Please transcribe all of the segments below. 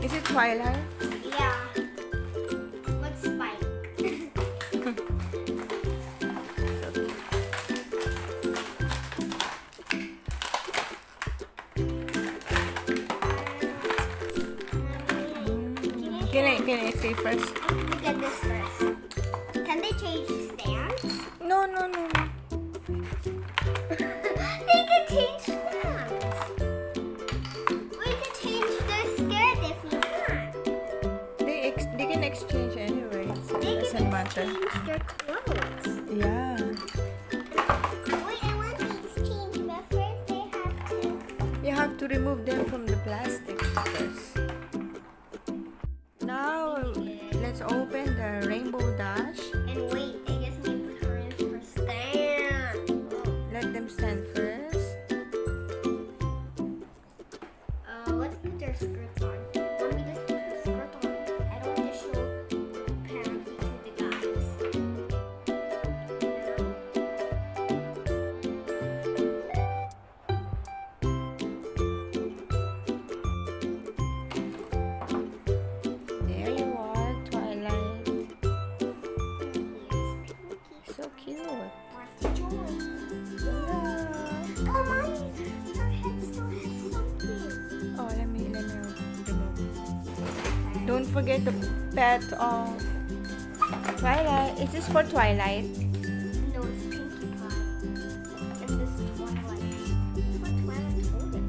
Is it Twilight? Yeah. What's Spike? Can I say first? Look at this first. Can they change stands? No. They can change stands. We can change their skirt if we want. They can exchange anyway. So it They doesn't can matter. exchange their clothes. Yeah. Wait, I want to exchange, but first they have to. You have to remove them from the plastic first. Now let's open the Rainbow Dash. And wait, I guess we put her in for stand. Let them stand first. Let's put their skirts on. Mommy, let's put her skirt on. I don't want to show apparently to the guys. There you are, Twilight. Here's Pinkie. So cute. What's Joy? Oh, Mommy, her head still has something. Oh, let me remove. Don't forget the pet of Twilight. Is this for Twilight? No, it's Pinkie Pie. And this is Twilight. What Twilight holding?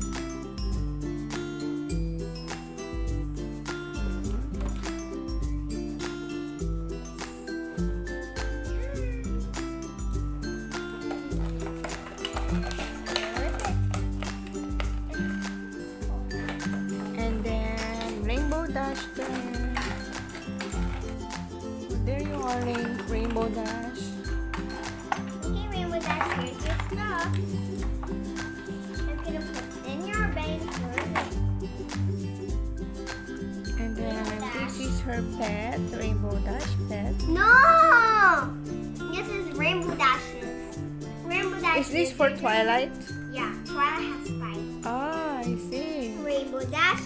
And then Rainbow Dash there. There you are, Rainbow Dash. Okay, Rainbow Dash, here's your stuff. I'm gonna put it in your bag first. And then this is her pet, Rainbow Dash pet. No! This is Rainbow Dashes. Rainbow Dashes. Is this for Twilight? Yeah, Twilight has spikes. Ah, I see. Rainbow Dash.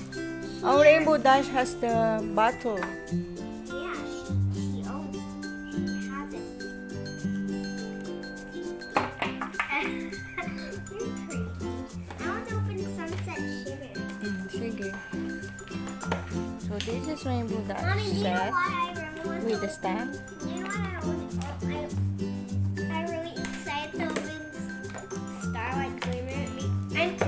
Oh, Rainbow Dash has the bottle. Yeah, she owns it. She has it. You're crazy. I want to open Sunset Shimmer. Sige. So this is Rainbow Dash Mommy, do you know set why I really want with to the stand. You know what I want to I'm really excited to open Starlight Glimmer.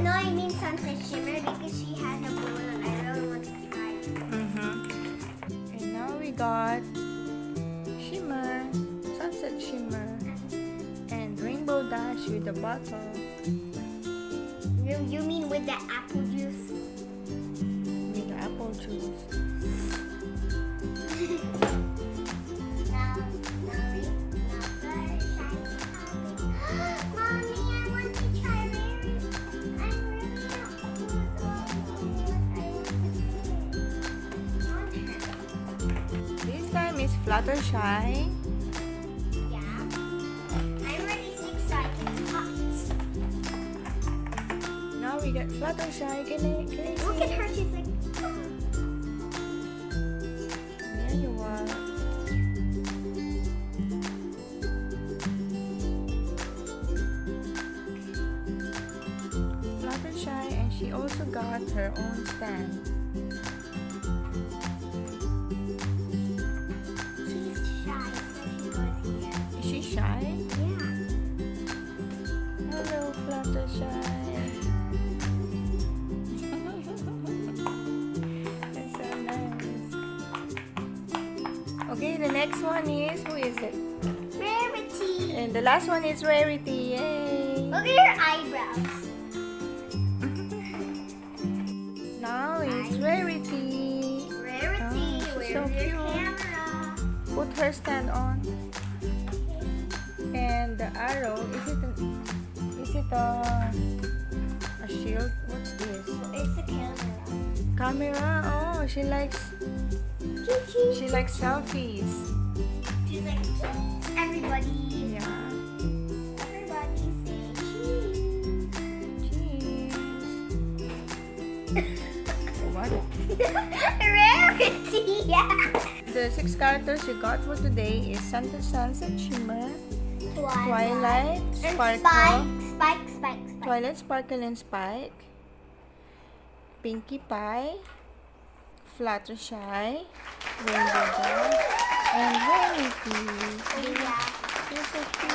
I mean Sunset Shimmer because she has a balloon. I really want to try it. And now we got Shimmer, Sunset Shimmer, and Rainbow Dash with the bottle. You mean with the apple juice? With the apple juice. Mommy, I want to try Rarity. I really want her. This time is Fluttershy. Yeah. I'm ready to excited. Now we got Fluttershy. Can I Look at her, she's like, There you are. Fluttershy, and she also got her own stand. she's shy, so she goes here. Is she shy? Yeah. Hello, Fluttershy. That's so nice. Okay, the next one is, who is it? Rarity. And the last one is Rarity. Yay! Look at your eyebrows. Now it's Rarity. Rarity, Oh, she's where's so your cute. camera? Put her stand on. And the arrow, is it a shield? What's this? It's a camera. Camera? Oh, she likes selfies. She's like, everybody. Yeah. Everybody say cheese. Cheese. Wow. got? Rarity, yeah. The 6 characters you got for today is Sunset Shimmer, Twilight, And Sparkle, Spike. Twilight, Sparkle and Spike, Pinkie Pie, Fluttershy, Rainbow Dog, and Rarity. Yeah. You're so cute.